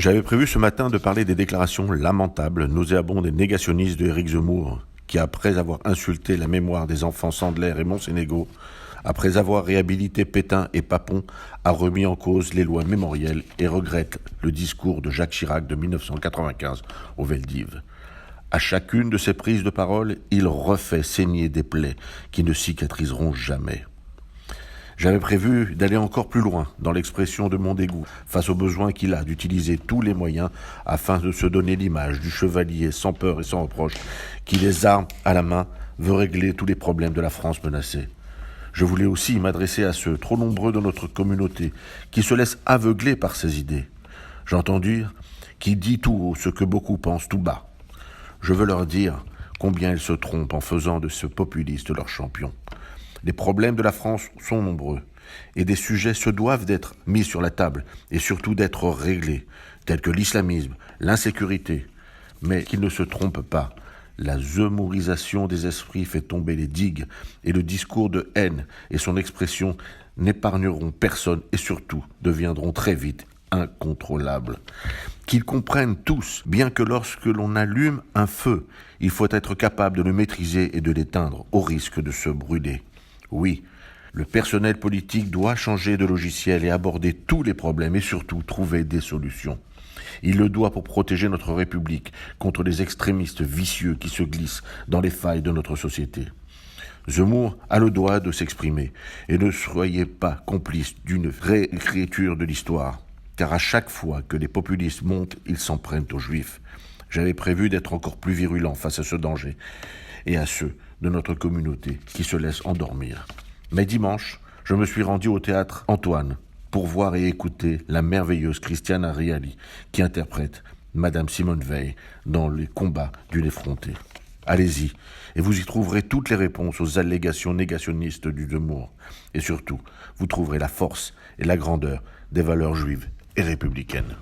J'avais prévu ce matin de parler des déclarations lamentables, nauséabondes et négationnistes de Éric Zemmour, qui, après avoir insulté la mémoire des enfants Sandler et Monsénégo, après avoir réhabilité Pétain et Papon, a remis en cause les lois mémorielles et regrette le discours de Jacques Chirac de 1995 au Veldiv. À chacune de ses prises de parole, il refait saigner des plaies qui ne cicatriseront jamais. J'avais prévu d'aller encore plus loin dans l'expression de mon dégoût face au besoin qu'il a d'utiliser tous les moyens afin de se donner l'image du chevalier sans peur et sans reproche qui, les armes à la main, veut régler tous les problèmes de la France menacée. Je voulais aussi m'adresser à ceux, trop nombreux dans notre communauté, qui se laissent aveugler par ces idées. J'entends dire qui dit tout haut ce que beaucoup pensent tout bas. Je veux leur dire combien ils se trompent en faisant de ce populiste leur champion. Les problèmes de la France sont nombreux et des sujets se doivent d'être mis sur la table et surtout d'être réglés, tels que l'islamisme, l'insécurité. Mais qu'ils ne se trompent pas. La zemmourisation des esprits fait tomber les digues et le discours de haine et son expression n'épargneront personne et surtout deviendront très vite incontrôlables. Qu'ils comprennent tous, bien que lorsque l'on allume un feu, il faut être capable de le maîtriser et de l'éteindre au risque de se brûler. Oui, le personnel politique doit changer de logiciel et aborder tous les problèmes et surtout trouver des solutions. Il le doit pour protéger notre République contre les extrémistes vicieux qui se glissent dans les failles de notre société. Zemmour a le droit de s'exprimer et ne soyez pas complice d'une réécriture de l'histoire, car à chaque fois que les populistes montent, ils s'en prennent aux Juifs. J'avais prévu d'être encore plus virulent face à ce danger et à ceux de notre communauté qui se laissent endormir. Mais dimanche, je me suis rendu au théâtre Antoine pour voir et écouter la merveilleuse Christiane Ariely qui interprète Madame Simone Veil dans Les combats d'une effrontée. Allez-y, et vous y trouverez toutes les réponses aux allégations négationnistes du Zemmour. Et surtout, vous trouverez la force et la grandeur des valeurs juives et républicaines.